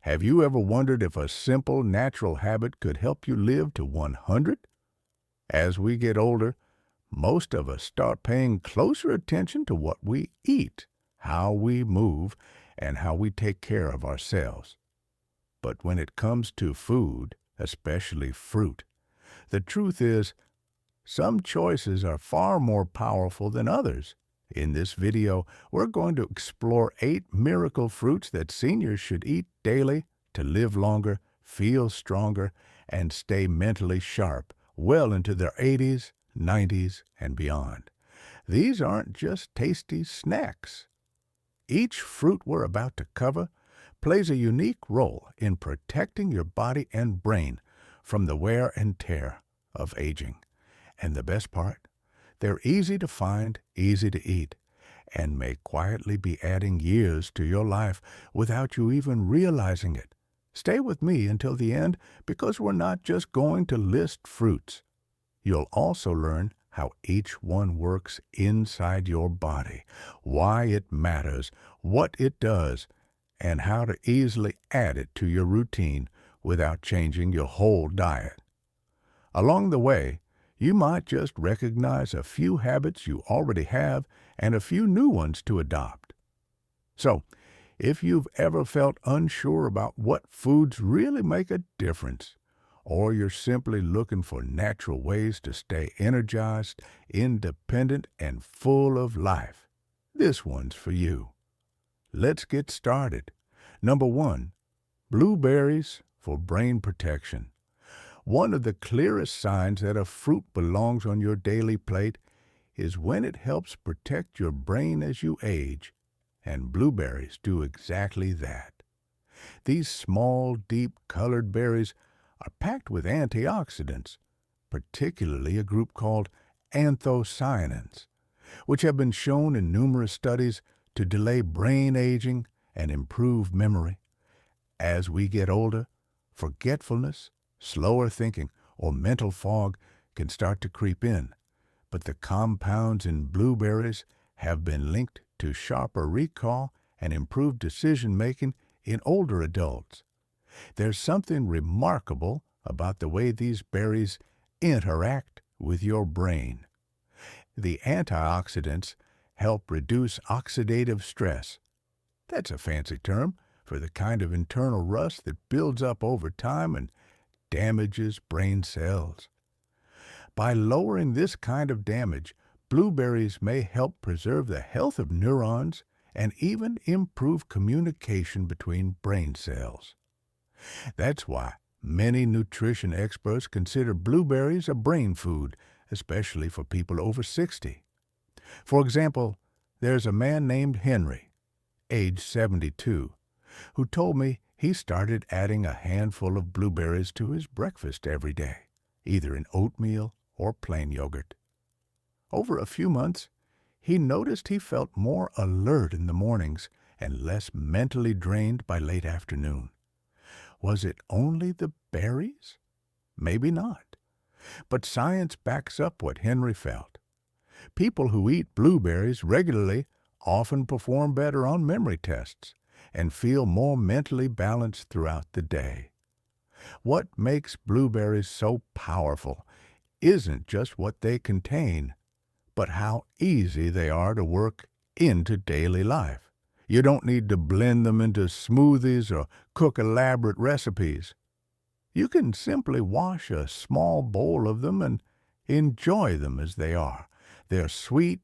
Have you ever wondered if a simple, natural habit could help you live to 100? As we get older, most of us start paying closer attention to what we eat, how we move, and how we take care of ourselves. But when it comes to food, especially fruit, the truth is, some choices are far more powerful than others. In this video, we're going to explore 8 miracle fruits that seniors should eat daily to live longer, feel stronger, and stay mentally sharp well into their 80s, 90s, and beyond. These aren't just tasty snacks. Each fruit we're about to cover plays a unique role in protecting your body and brain from the wear and tear of aging. And the best part, they're easy to find, easy to eat, and may quietly be adding years to your life without you even realizing it. Stay with me until the end because we're not just going to list fruits. You'll also learn how each one works inside your body, why it matters, what it does, and how to easily add it to your routine without changing your whole diet. Along the way, you might just recognize a few habits you already have and a few new ones to adopt. So, if you've ever felt unsure about what foods really make a difference, or you're simply looking for natural ways to stay energized, independent, and full of life, this one's for you. Let's get started. Number 1, blueberries for brain protection. One of the clearest signs that a fruit belongs on your daily plate is when it helps protect your brain as you age, and blueberries do exactly that. These small, deep-colored berries are packed with antioxidants, particularly a group called anthocyanins, which have been shown in numerous studies to delay brain aging and improve memory. As we get older, forgetfulness, slower thinking, or mental fog can start to creep in, but the compounds in blueberries have been linked to sharper recall and improved decision-making in older adults. There's something remarkable about the way these berries interact with your brain. The antioxidants help reduce oxidative stress. That's a fancy term for the kind of internal rust that builds up over time and damages brain cells. By lowering this kind of damage, blueberries may help preserve the health of neurons and even improve communication between brain cells. That's why many nutrition experts consider blueberries a brain food, especially for people over 60. For example, there's a man named Henry, age 72, who told me he started adding a handful of blueberries to his breakfast every day, either in oatmeal or plain yogurt. Over a few months, he noticed he felt more alert in the mornings and less mentally drained by late afternoon. Was it only the berries? Maybe not. But science backs up what Henry felt. People who eat blueberries regularly often perform better on memory tests and feel more mentally balanced throughout the day. What makes blueberries so powerful isn't just what they contain, but how easy they are to work into daily life. You don't need to blend them into smoothies or cook elaborate recipes. You can simply wash a small bowl of them and enjoy them as they are. They're sweet,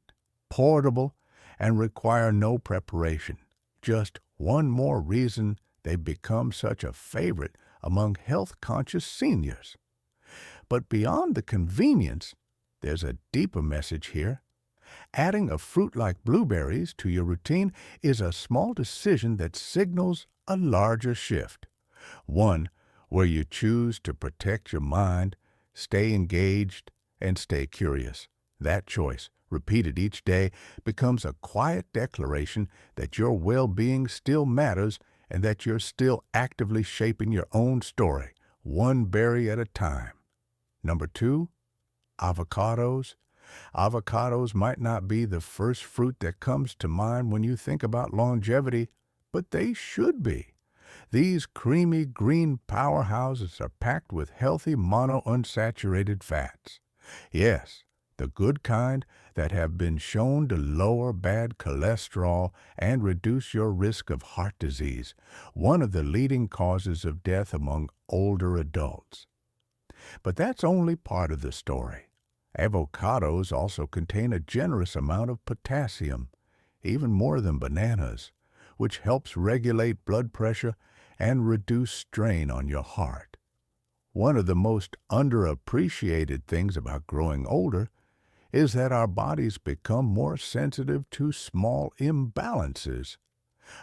portable, and require no preparation. Just one more reason they've become such a favorite among health-conscious seniors. But beyond the convenience, there's a deeper message here. Adding a fruit like blueberries to your routine is a small decision that signals a larger shift. One where you choose to protect your mind, stay engaged, and stay curious. That choice, repeated each day, becomes a quiet declaration that your well-being still matters and that you're still actively shaping your own story, one berry at a time. Number 2, avocados. Avocados might not be the first fruit that comes to mind when you think about longevity, but they should be. These creamy green powerhouses are packed with healthy monounsaturated fats. Yes, the good kind that have been shown to lower bad cholesterol and reduce your risk of heart disease, one of the leading causes of death among older adults. But that's only part of the story. Avocados also contain a generous amount of potassium, even more than bananas, which helps regulate blood pressure and reduce strain on your heart. One of the most underappreciated things about growing older is that our bodies become more sensitive to small imbalances.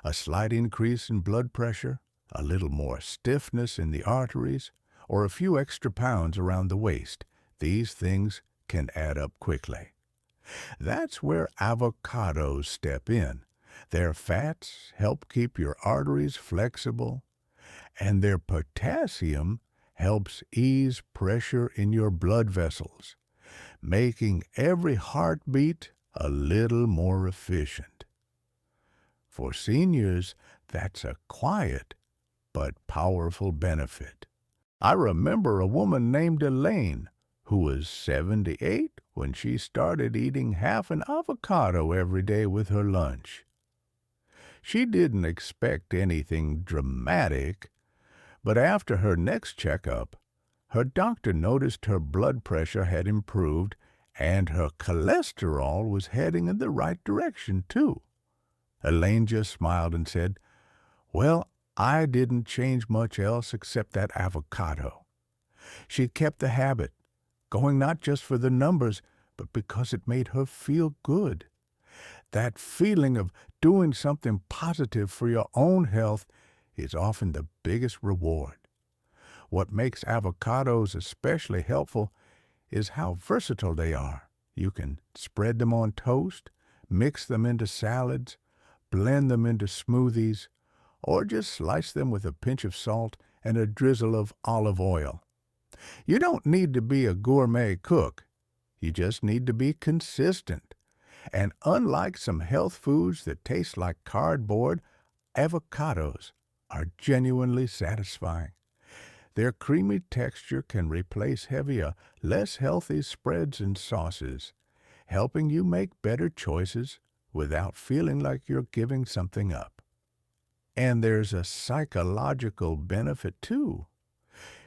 A slight increase in blood pressure, a little more stiffness in the arteries, or a few extra pounds around the waist, these things can add up quickly. That's where avocados step in. Their fats help keep your arteries flexible, and their potassium helps ease pressure in your blood vessels, making every heartbeat a little more efficient. For seniors, that's a quiet but powerful benefit. I remember a woman named Elaine who was 78 when she started eating half an avocado every day with her lunch. She didn't expect anything dramatic, but after her next checkup, her doctor noticed her blood pressure had improved and her cholesterol was heading in the right direction, too. Elaine just smiled and said, "Well, I didn't change much else except that avocado." She kept the habit, going not just for the numbers, but because it made her feel good. That feeling of doing something positive for your own health is often the biggest reward. What makes avocados especially helpful is how versatile they are. You can spread them on toast, mix them into salads, blend them into smoothies, or just slice them with a pinch of salt and a drizzle of olive oil. You don't need to be a gourmet cook. You just need to be consistent. And unlike some health foods that taste like cardboard, avocados are genuinely satisfying. Their creamy texture can replace heavier, less healthy spreads and sauces, helping you make better choices without feeling like you're giving something up. And there's a psychological benefit too.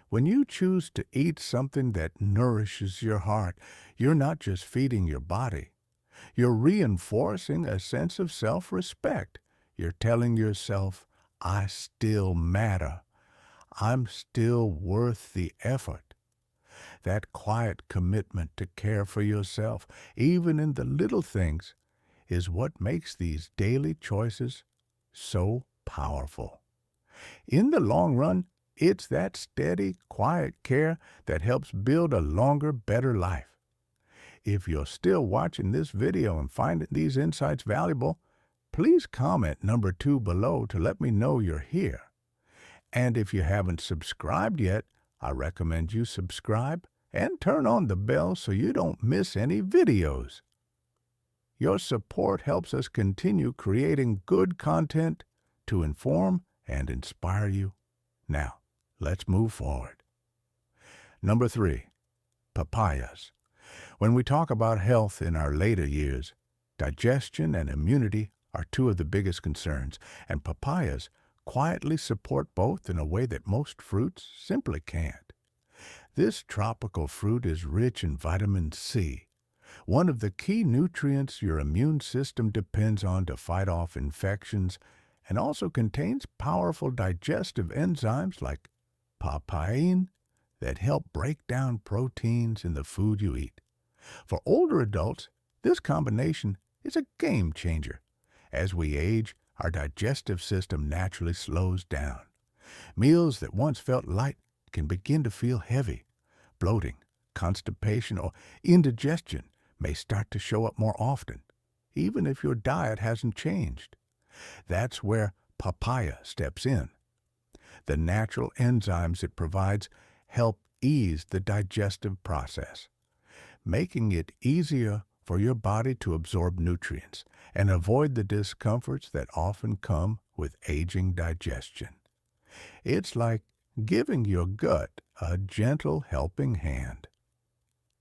When you choose to eat something that nourishes your heart, you're not just feeding your body. You're reinforcing a sense of self-respect. You're telling yourself, I still matter. I'm still worth the effort. That quiet commitment to care for yourself, even in the little things, is what makes these daily choices so powerful. In the long run, it's that steady, quiet care that helps build a longer, better life. If you're still watching this video and finding these insights valuable, please comment number 2 below to let me know you're here. And if you haven't subscribed yet, I recommend you subscribe and turn on the bell so you don't miss any videos. Your support helps us continue creating good content to inform and inspire you. Now, let's move forward. Number 3, papayas. When we talk about health in our later years, digestion and immunity are two of the biggest concerns, and papayas quietly support both in a way that most fruits simply can't. This tropical fruit is rich in vitamin C, one of the key nutrients your immune system depends on to fight off infections, and also contains powerful digestive enzymes like papain that help break down proteins in the food you eat. For older adults, this combination is a game changer. As we age, our digestive system naturally slows down. Meals that once felt light can begin to feel heavy. Bloating, constipation, or indigestion may start to show up more often, even if your diet hasn't changed. That's where papaya steps in. The natural enzymes it provides help ease the digestive process, making it easier for your body to absorb nutrients and avoid the discomforts that often come with aging digestion. It's like giving your gut a gentle helping hand.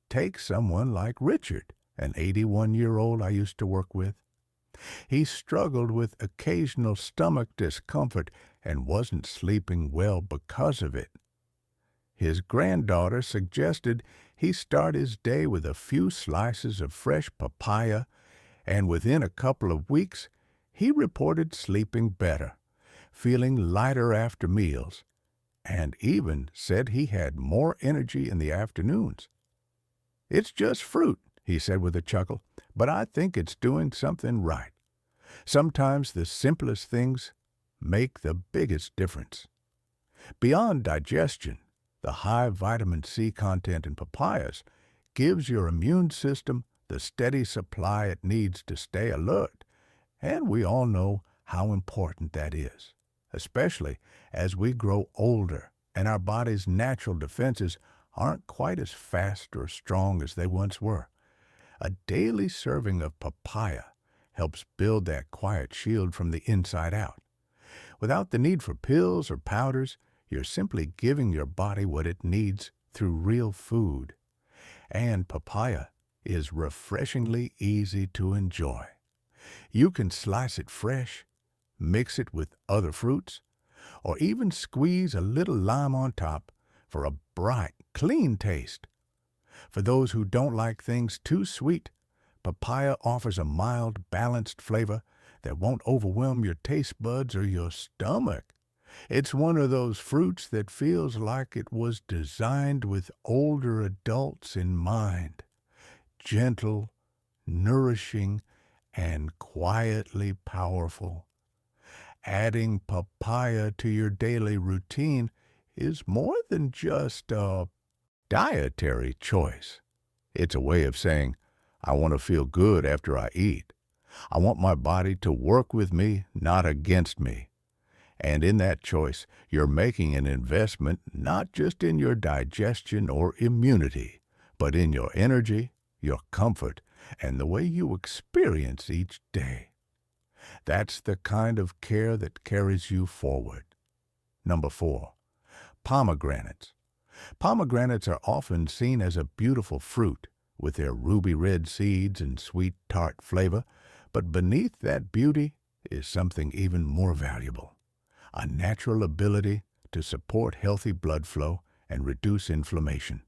Take someone like Richard, an 81-year-old I used to work with. He struggled with occasional stomach discomfort and wasn't sleeping well because of it. His granddaughter suggested he start his day with a few slices of fresh papaya, and within a couple of weeks, he reported sleeping better, feeling lighter after meals, and even said he had more energy in the afternoons. "It's just fruit," he said with a chuckle, "but I think it's doing something right." Sometimes the simplest things make the biggest difference. Beyond digestion, the high vitamin C content in papayas gives your immune system the steady supply it needs to stay alert, and we all know how important that is, especially as we grow older and our body's natural defenses aren't quite as fast or strong as they once were. A daily serving of papaya helps build that quiet shield from the inside out. Without the need for pills or powders, you're simply giving your body what it needs through real food. And papaya is refreshingly easy to enjoy. You can slice it fresh, mix it with other fruits, or even squeeze a little lime on top for a bright, clean taste. For those who don't like things too sweet, papaya offers a mild, balanced flavor that won't overwhelm your taste buds or your stomach. It's one of those fruits that feels like it was designed with older adults in mind. Gentle, nourishing, and quietly powerful. Adding papaya to your daily routine is more than just a dietary choice. It's a way of saying, I want to feel good after I eat. I want my body to work with me, not against me. And in that choice, you're making an investment not just in your digestion or immunity, but in your energy, your comfort, and the way you experience each day. That's the kind of care that carries you forward. Number 4, pomegranates. Pomegranates are often seen as a beautiful fruit with their ruby red seeds and sweet tart flavor, but beneath that beauty is something even more valuable. A natural ability to support healthy blood flow and reduce inflammation.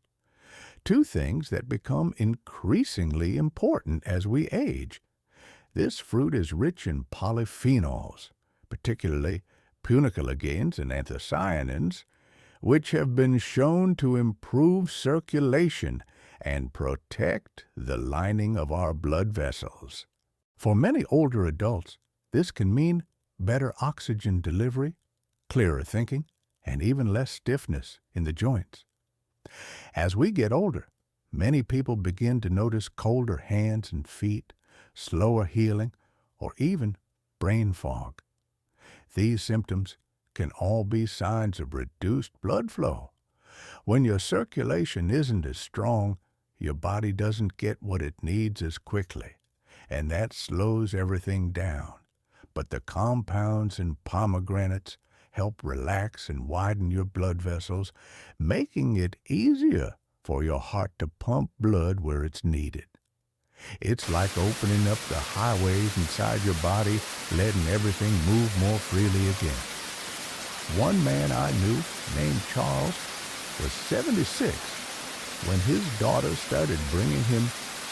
Two things that become increasingly important as we age. This fruit is rich in polyphenols, particularly punicalagins and anthocyanins, which have been shown to improve circulation and protect the lining of our blood vessels. For many older adults, this can mean better oxygen delivery, clearer thinking, and even less stiffness in the joints. As we get older, many people begin to notice colder hands and feet, slower healing, or even brain fog. These symptoms can all be signs of reduced blood flow. When your circulation isn't as strong, your body doesn't get what it needs as quickly, and that slows everything down. But the compounds in pomegranates help relax and widen your blood vessels, making it easier for your heart to pump blood where it's needed. It's like opening up the highways inside your body, letting everything move more freely again. One man I knew, named Charles, was 76 when his daughter started bringing him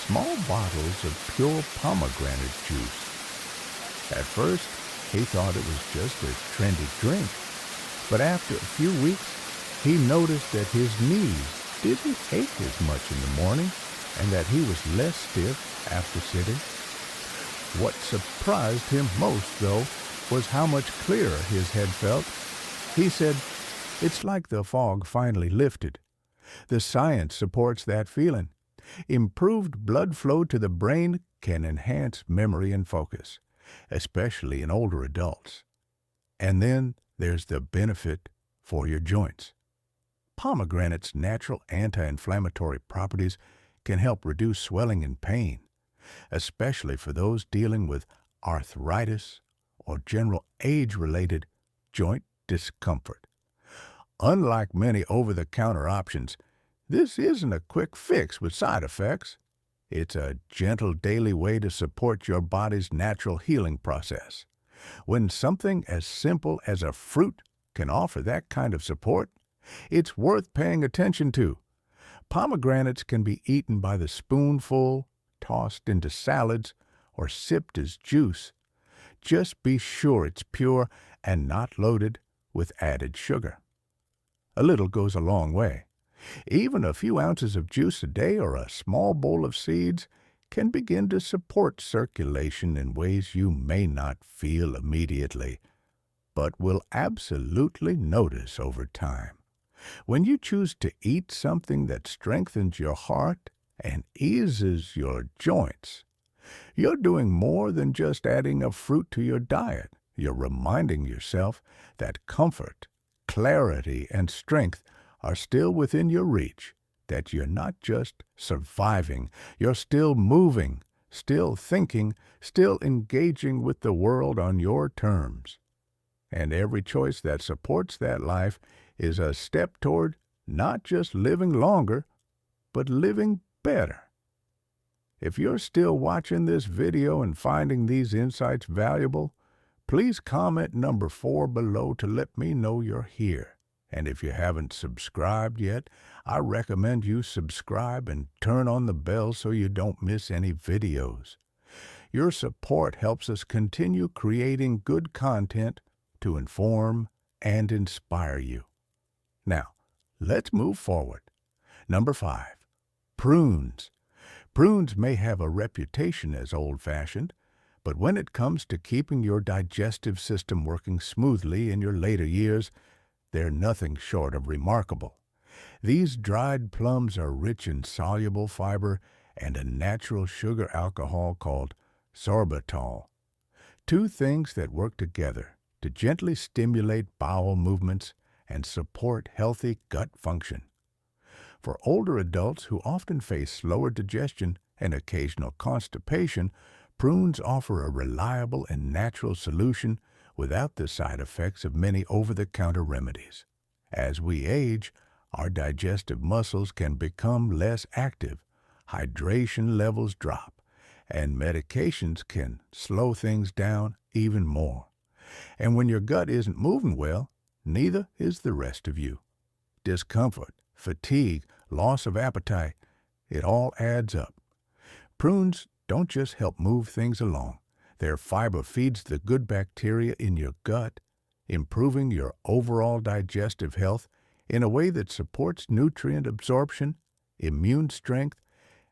small bottles of pure pomegranate juice. At first, he thought it was just a trendy drink, but after a few weeks, he noticed that his knees didn't ache as much in the morning and that he was less stiff after sitting. What surprised him most, though, was how much clearer his head felt. He said, "It's like the fog finally lifted." The science supports that feeling. Improved blood flow to the brain can enhance memory and focus, especially in older adults. And then there's the benefit for your joints. Pomegranate's natural anti-inflammatory properties can help reduce swelling and pain, especially for those dealing with arthritis or general age-related joint discomfort. Unlike many over-the-counter options, this isn't a quick fix with side effects. It's a gentle daily way to support your body's natural healing process. When something as simple as a fruit can offer that kind of support, it's worth paying attention to. Pomegranates can be eaten by the spoonful, tossed into salads, or sipped as juice. Just be sure it's pure and not loaded with added sugar. A little goes a long way. Even a few ounces of juice a day or a small bowl of seeds can begin to support circulation in ways you may not feel immediately, but will absolutely notice over time. When you choose to eat something that strengthens your heart and eases your joints, you're doing more than just adding a fruit to your diet. You're reminding yourself that comfort, clarity, and strength are still within your reach, that you're not just surviving, you're still moving, still thinking, still engaging with the world on your terms. And every choice that supports that life is a step toward not just living longer, but living better. If you're still watching this video and finding these insights valuable, please comment number 4 below to let me know you're here. And if you haven't subscribed yet, I recommend you subscribe and turn on the bell so you don't miss any videos. Your support helps us continue creating good content to inform and inspire you. Now, let's move forward. Number 5, prunes. Prunes may have a reputation as old-fashioned, but when it comes to keeping your digestive system working smoothly in your later years, they're nothing short of remarkable. These dried plums are rich in soluble fiber and a natural sugar alcohol called sorbitol, two things that work together to gently stimulate bowel movements and support healthy gut function. For older adults who often face slower digestion and occasional constipation, prunes offer a reliable and natural solution without the side effects of many over-the-counter remedies. As we age, our digestive muscles can become less active, hydration levels drop, and medications can slow things down even more. And when your gut isn't moving well, neither is the rest of you. Discomfort, fatigue, loss of appetite, it all adds up. Prunes don't just help move things along. Their fiber feeds the good bacteria in your gut, improving your overall digestive health in a way that supports nutrient absorption, immune strength,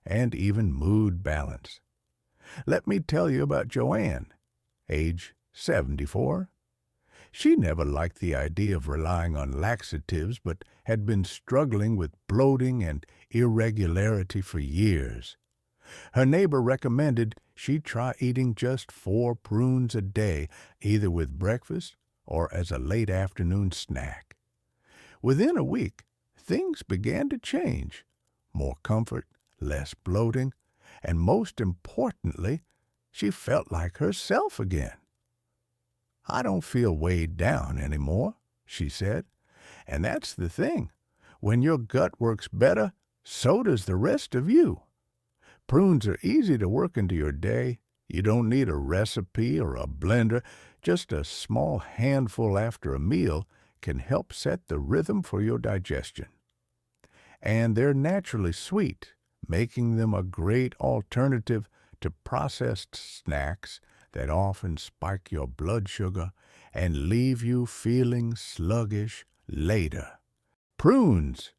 and even mood balance. Let me tell you about Joanne, age 74. She never liked the idea of relying on laxatives, but had been struggling with bloating and irregularity for years. Her neighbor recommended she try eating just 4 prunes a day, either with breakfast or as a late afternoon snack. Within a week, things began to change. More comfort, less bloating, and most importantly, she felt like herself again. "I don't feel weighed down anymore," she said. And that's the thing. When your gut works better, so does the rest of you. Prunes are easy to work into your day. You don't need a recipe or a blender. Just a small handful after a meal can help set the rhythm for your digestion. And they're naturally sweet, making them a great alternative to processed snacks that often spike your blood sugar and leave you feeling sluggish later. Prunes,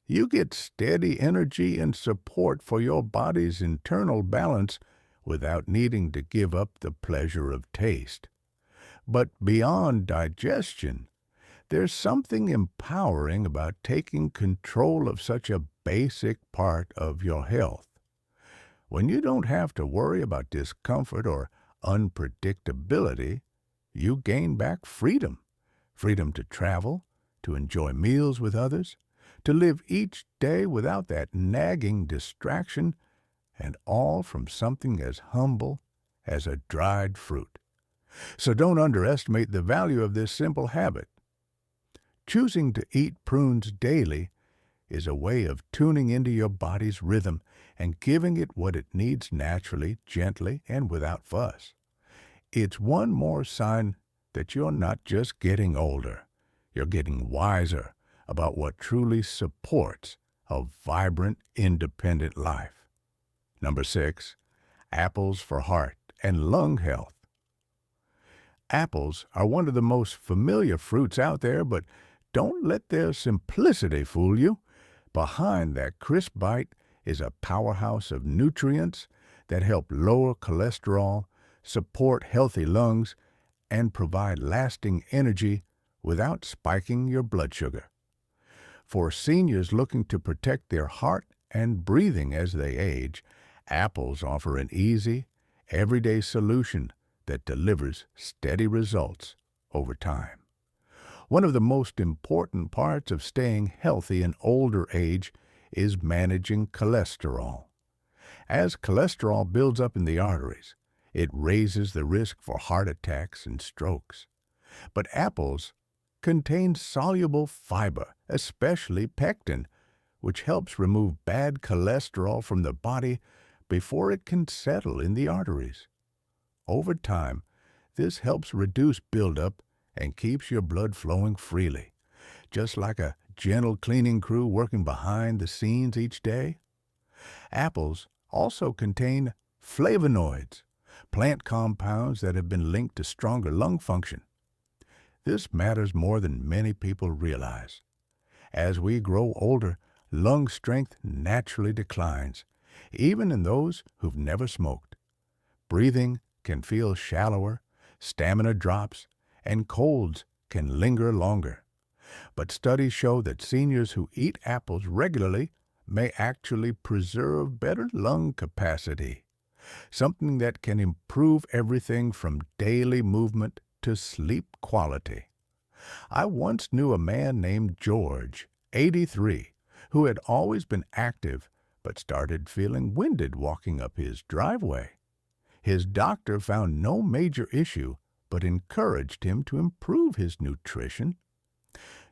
you get steady energy and support for your body's internal balance without needing to give up the pleasure of taste. But beyond digestion, there's something empowering about taking control of such a basic part of your health. When you don't have to worry about discomfort or unpredictability, you gain back freedom. Freedom to travel, to enjoy meals with others, to live each day without that nagging distraction, and all from something as humble as a dried fruit. So don't underestimate the value of this simple habit. Choosing to eat prunes daily is a way of tuning into your body's rhythm and giving it what it needs naturally, gently, and without fuss. It's one more sign that you're not just getting older, you're getting wiser about what truly supports a vibrant, independent life. Number 6, apples for heart and lung health. Apples are one of the most familiar fruits out there, but don't let their simplicity fool you. Behind that crisp bite is a powerhouse of nutrients that help lower cholesterol, support healthy lungs, and provide lasting energy without spiking your blood sugar. For seniors looking to protect their heart and breathing as they age, apples offer an easy, everyday solution that delivers steady results over time. One of the most important parts of staying healthy in older age is managing cholesterol. As cholesterol builds up in the arteries, it raises the risk for heart attacks and strokes. But apples contain soluble fiber, especially pectin, which helps remove bad cholesterol from the body before it can settle in the arteries. Over time, this helps reduce buildup and keeps your blood flowing freely, just like a gentle cleaning crew working behind the scenes each day. Apples also contain flavonoids, plant compounds that have been linked to stronger lung function. This matters more than many people realize. As we grow older, lung strength naturally declines, even in those who've never smoked. Breathing can feel shallower, stamina drops, and colds can linger longer. But studies show that seniors who eat apples regularly may actually preserve better lung capacity, something that can improve everything from daily movement to sleep quality. I once knew a man named George, 83, who had always been active but started feeling winded walking up his driveway. His doctor found no major issue, but encouraged him to improve his nutrition.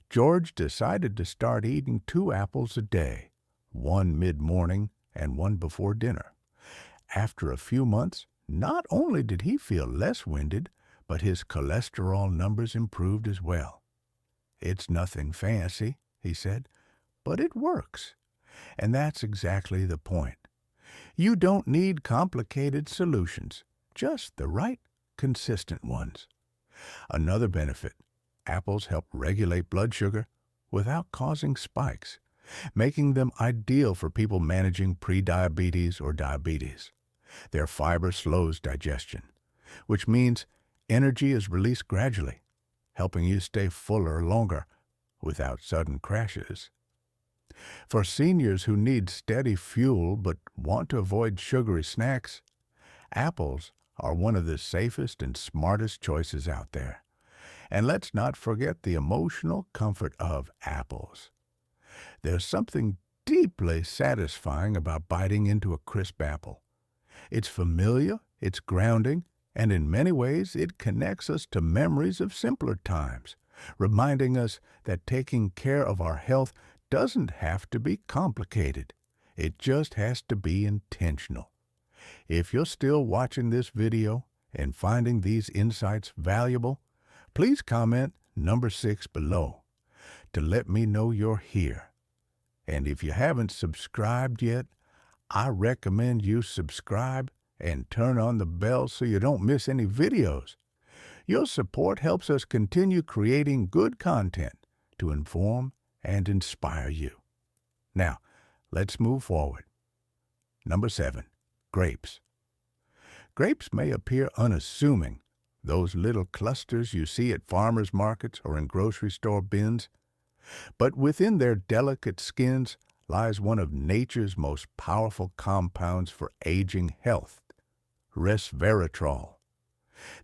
George decided to start eating 2 apples a day, one mid-morning and one before dinner. After a few months, not only did he feel less winded, but his cholesterol numbers improved as well. "It's nothing fancy," he said, "but it works." And that's exactly the point. You don't need complicated solutions, just the right, consistent ones. Another benefit, apples help regulate blood sugar without causing spikes, making them ideal for people managing prediabetes or diabetes. Their fiber slows digestion, which means energy is released gradually, helping you stay fuller longer without sudden crashes. For seniors who need steady fuel but want to avoid sugary snacks, apples are one of the safest and smartest choices out there. And let's not forget the emotional comfort of apples. There's something deeply satisfying about biting into a crisp apple. It's familiar, it's grounding, and in many ways it connects us to memories of simpler times, reminding us that taking care of our health doesn't have to be complicated. It just has to be intentional. If you're still watching this video and finding these insights valuable, please comment number 6 below to let me know you're here. And if you haven't subscribed yet, I recommend you subscribe and turn on the bell so you don't miss any videos. Your support helps us continue creating good content to inform and inspire you. Now, let's move forward. Number 7, grapes. Grapes may appear unassuming, those little clusters you see at farmers markets or in grocery store bins, but within their delicate skins lies one of nature's most powerful compounds for aging health, resveratrol.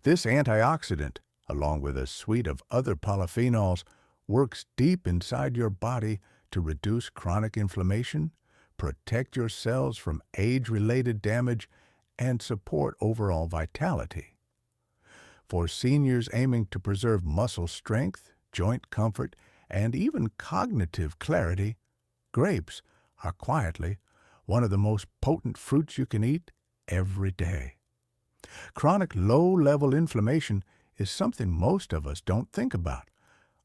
This antioxidant, along with a suite of other polyphenols, works deep inside your body to reduce chronic inflammation, protect your cells from age-related damage, and support overall vitality. For seniors aiming to preserve muscle strength, joint comfort, and even cognitive clarity, grapes are quietly one of the most potent fruits you can eat every day. Chronic low-level inflammation is something most of us don't think about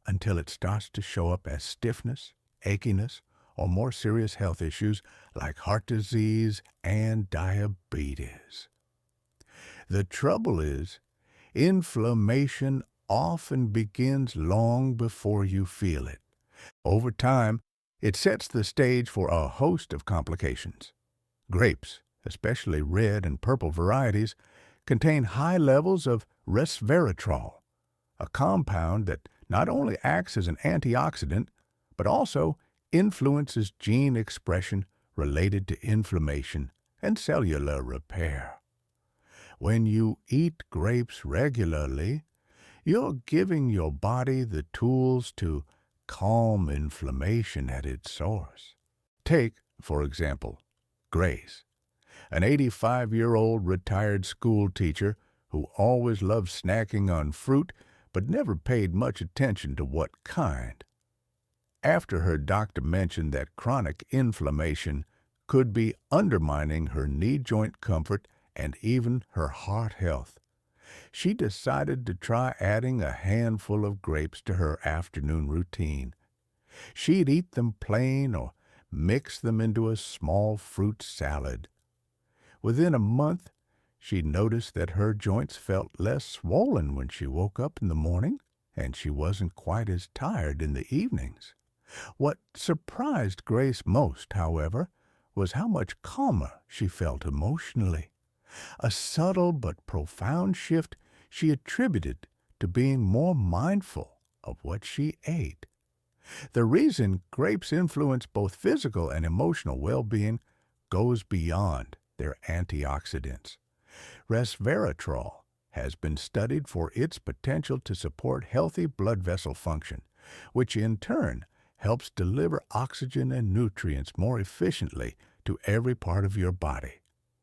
until it starts to show up as stiffness, achiness, or more serious health issues like heart disease and diabetes. The trouble is, inflammation often begins long before you feel it. Over time, it sets the stage for a host of complications. Grapes, especially red and purple varieties, contain high levels of resveratrol, a compound that not only acts as an antioxidant, but also influences gene expression related to inflammation and cellular repair. When you eat grapes regularly, you're giving your body the tools to calm inflammation at its source. Take, for example, Grace, an 85-year-old retired school teacher who always loved snacking on fruit but never paid much attention to what kind. After her doctor mentioned that chronic inflammation could be undermining her knee joint comfort and even her heart health, she decided to try adding a handful of grapes to her afternoon routine. She'd eat them plain or mix them into a small fruit salad. Within a month, she noticed that her joints felt less swollen when she woke up in the morning, and she wasn't quite as tired in the evenings. What surprised Grace most, however, was how much calmer she felt emotionally. A subtle but profound shift she attributed to being more mindful of what she ate. The reason grapes influence both physical and emotional well-being goes beyond their antioxidants. Resveratrol has been studied for its potential to support healthy blood vessel function, which in turn helps deliver oxygen and nutrients more efficiently to every part of your body,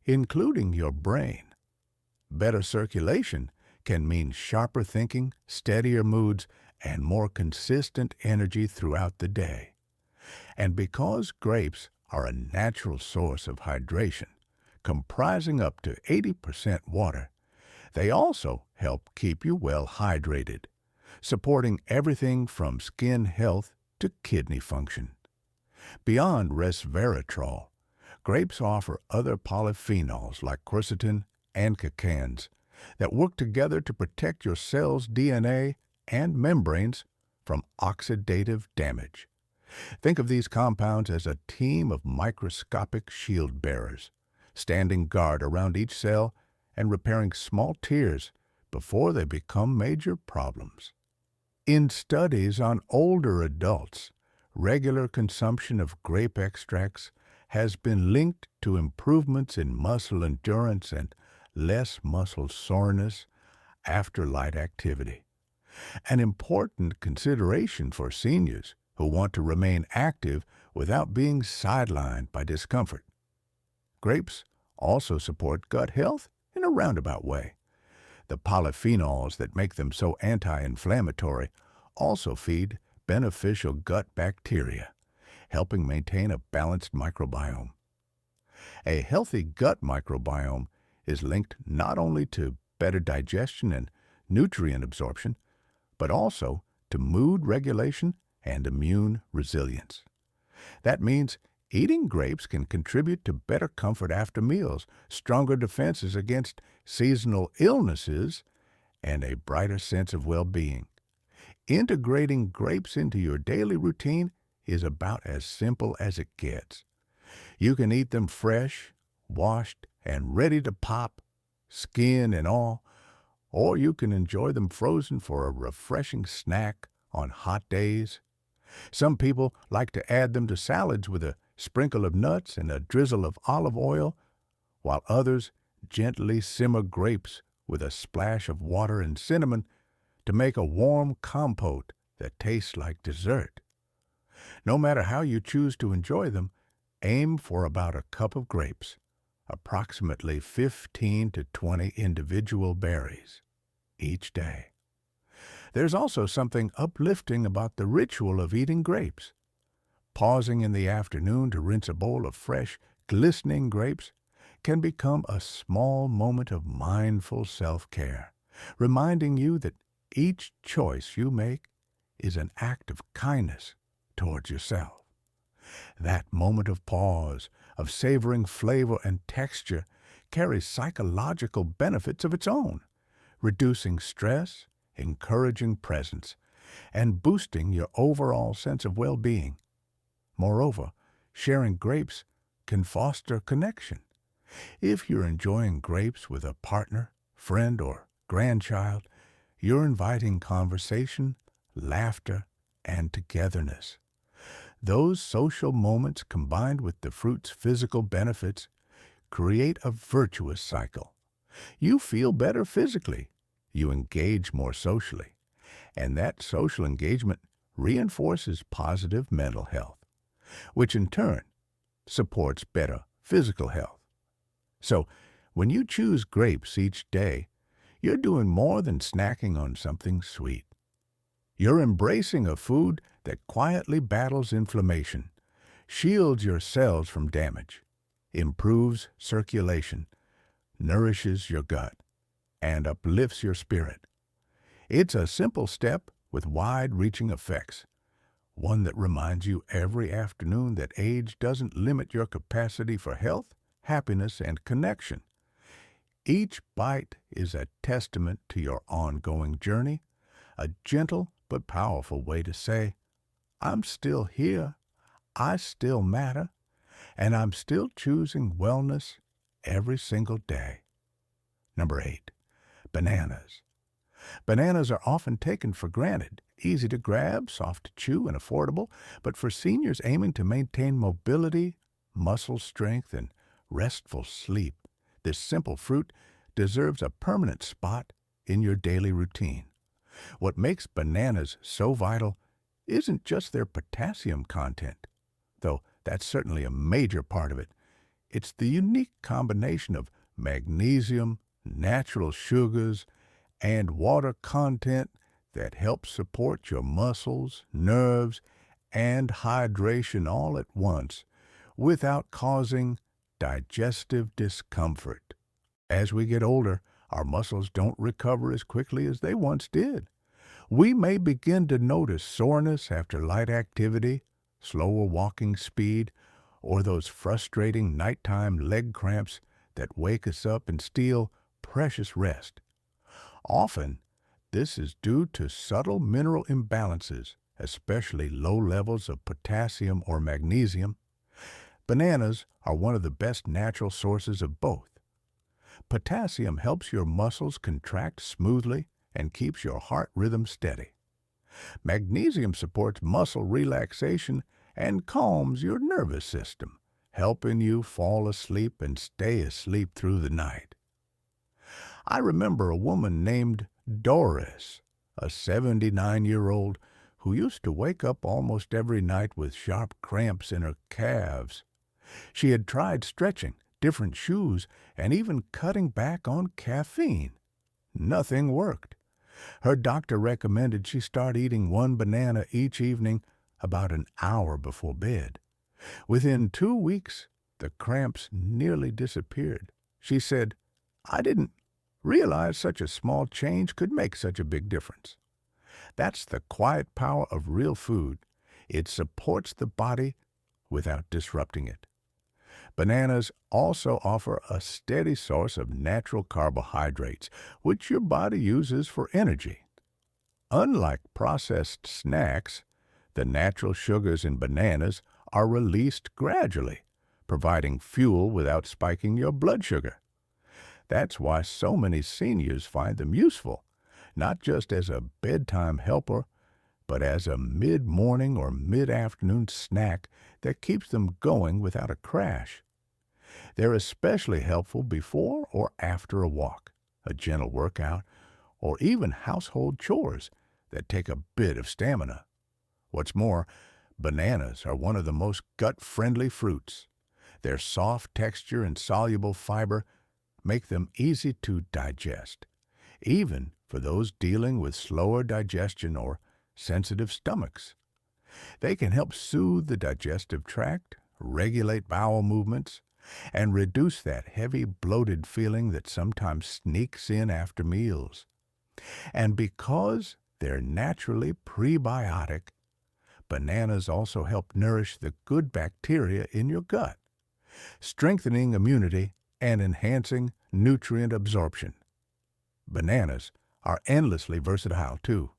including your brain. Better circulation can mean sharper thinking, steadier moods, and more consistent energy throughout the day. And because grapes are a natural source of hydration, comprising up to 80% water, they also help keep you well hydrated, supporting everything from skin health to kidney function. Beyond resveratrol, grapes offer other polyphenols like quercetin and catechins that work together to protect your cell's DNA and membranes from oxidative damage. Think of these compounds as a team of microscopic shield bearers, standing guard around each cell and repairing small tears before they become major problems. In studies on older adults, regular consumption of grape extracts has been linked to improvements in muscle endurance and less muscle soreness after light activity. An important consideration for seniors who want to remain active without being sidelined by discomfort. Grapes also support gut health in a roundabout way. The polyphenols that make them so anti-inflammatory also feed beneficial gut bacteria, helping maintain a balanced microbiome. A healthy gut microbiome is linked not only to better digestion and nutrient absorption, but also to mood regulation and immune resilience. That means eating grapes can contribute to better comfort after meals, stronger defenses against seasonal illnesses, and a brighter sense of well-being. Integrating grapes into your daily routine is about as simple as it gets. You can eat them fresh, washed, and ready to pop, skin and all, or you can enjoy them frozen for a refreshing snack on hot days. Some people like to add them to salads with a sprinkle of nuts and a drizzle of olive oil, while others gently simmer grapes with a splash of water and cinnamon to make a warm compote that tastes like dessert. No matter how you choose to enjoy them, aim for about a cup of grapes, approximately 15 to 20 individual berries, each day. There's also something uplifting about the ritual of eating grapes. Pausing in the afternoon to rinse a bowl of fresh, glistening grapes can become a small moment of mindful self-care, reminding you that each choice you make is an act of kindness towards yourself. That moment of pause, of savoring flavor and texture, carries psychological benefits of its own, reducing stress, encouraging presence, and boosting your overall sense of well-being. Moreover, sharing grapes can foster connection. If you're enjoying grapes with a partner, friend, or grandchild, you're inviting conversation, laughter, and togetherness. Those social moments combined with the fruit's physical benefits create a virtuous cycle. You feel better physically, you engage more socially, and that social engagement reinforces positive mental health, which in turn supports better physical health. So, when you choose grapes each day, you're doing more than snacking on something sweet. You're embracing a food that quietly battles inflammation, shields your cells from damage, improves circulation, nourishes your gut, and uplifts your spirit. It's a simple step with wide-reaching effects, one that reminds you every afternoon that age doesn't limit your capacity for health, happiness, and connection. Each bite is a testament to your ongoing journey, a gentle but powerful way to say, I'm still here, I still matter, and I'm still choosing wellness every single day. Number 8. Bananas. Bananas are often taken for granted, easy to grab, soft to chew, and affordable, but for seniors aiming to maintain mobility, muscle strength, and restful sleep, this simple fruit deserves a permanent spot in your daily routine. What makes bananas so vital isn't just their potassium content, though that's certainly a major part of it. It's the unique combination of magnesium, natural sugars, and water content that helps support your muscles, nerves, and hydration all at once without causing digestive discomfort. As we get older, our muscles don't recover as quickly as they once did. We may begin to notice soreness after light activity, slower walking speed, or those frustrating nighttime leg cramps that wake us up and steal precious rest. Often, this is due to subtle mineral imbalances, especially low levels of potassium or magnesium. Bananas are one of the best natural sources of both. Potassium helps your muscles contract smoothly and keeps your heart rhythm steady. Magnesium supports muscle relaxation and calms your nervous system, helping you fall asleep and stay asleep through the night. I remember a woman named Doris, a 79-year-old who used to wake up almost every night with sharp cramps in her calves. She had tried stretching, different shoes, and even cutting back on caffeine. Nothing worked. Her doctor recommended she start eating one banana each evening about an hour before bed. Within 2 weeks, the cramps nearly disappeared. She said, I didn't realize such a small change could make such a big difference. That's the quiet power of real food. It supports the body without disrupting it. Bananas also offer a steady source of natural carbohydrates, which your body uses for energy. Unlike processed snacks, the natural sugars in bananas are released gradually, providing fuel without spiking your blood sugar. That's why so many seniors find them useful, not just as a bedtime helper, but as a mid-morning or mid-afternoon snack that keeps them going without a crash. They're especially helpful before or after a walk, a gentle workout, or even household chores that take a bit of stamina. What's more, bananas are one of the most gut-friendly fruits. Their soft texture and soluble fiber make them easy to digest, even for those dealing with slower digestion or sensitive stomachs. They can help soothe the digestive tract, regulate bowel movements, and reduce that heavy, bloated feeling that sometimes sneaks in after meals. And because they're naturally prebiotic, bananas also help nourish the good bacteria in your gut, strengthening immunity and enhancing nutrient absorption. Bananas are endlessly versatile, too.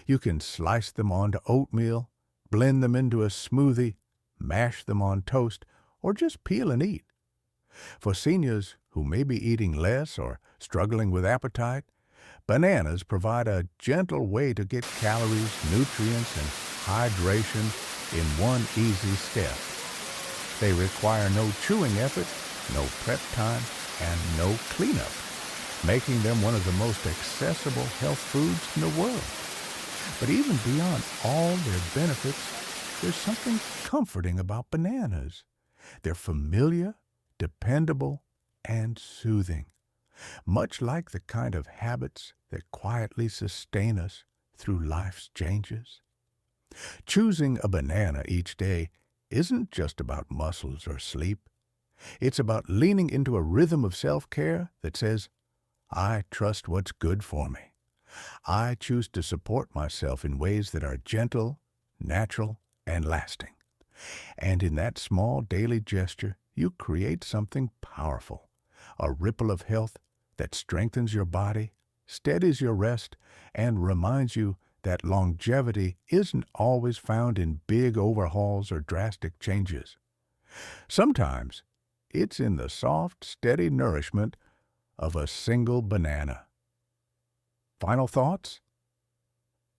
You can slice them onto oatmeal, blend them into a smoothie, mash them on toast, or just peel and eat. For seniors who may be eating less or struggling with appetite, bananas provide a gentle way to get calories, nutrients, and hydration in one easy step. They require no chewing effort, no prep time, and no cleanup, making them one of the most accessible health foods in the world. But even beyond all their benefits, there's something comforting about bananas. They're familiar, dependable, and soothing, much like the kind of habits that quietly sustain us through life's changes. Choosing a banana each day isn't just about muscles or sleep. It's about leaning into a rhythm of self-care that says, I trust what's good for me. I choose to support myself in ways that are gentle, natural, and lasting. And in that small daily gesture, you create something powerful, a ripple of health that strengthens your body, steadies your rest, and reminds you that longevity isn't always found in big overhauls or drastic changes. Sometimes it's in the soft, steady nourishment of a single banana. Final thoughts?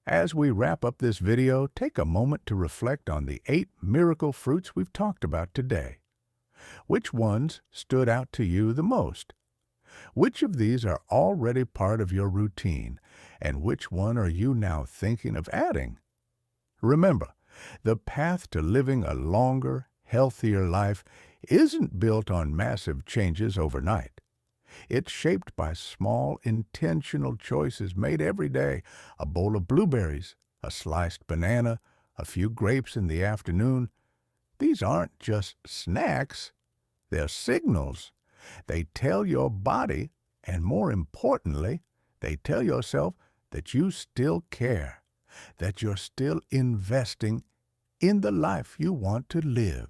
As we wrap up this video, take a moment to reflect on the 8 miracle fruits we've talked about today. Which ones stood out to you the most? Which of these are already part of your routine, and which one are you now thinking of adding? Remember, the path to living a longer, healthier life isn't built on massive changes overnight. It's shaped by small, intentional choices made every day. A bowl of blueberries, a sliced banana, a few grapes in the afternoon. These aren't just snacks. They're signals. They tell your body, and more importantly, they tell yourself that you still care, that you're still investing in the life you want to live.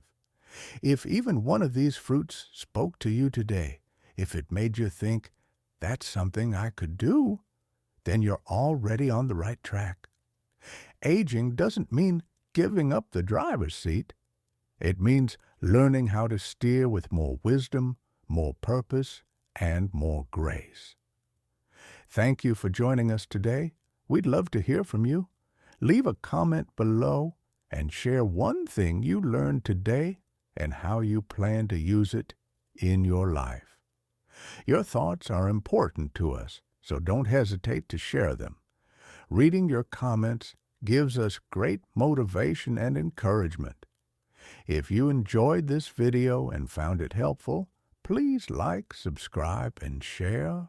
If even one of these fruits spoke to you today, if it made you think, that's something I could do, then you're already on the right track. Aging doesn't mean giving up the driver's seat. It means learning how to steer with more wisdom, more purpose, and more grace. Thank you for joining us today. We'd love to hear from you. Leave a comment below and share one thing you learned today and how you plan to use it in your life. Your thoughts are important to us, so don't hesitate to share them. Reading your comments gives us great motivation and encouragement. If you enjoyed this video and found it helpful, please like, subscribe, and share.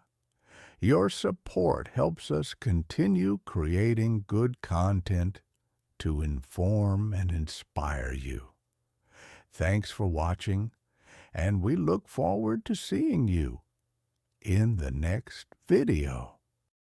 Your support helps us continue creating good content to inform and inspire you. Thanks for watching, and we look forward to seeing you in the next video.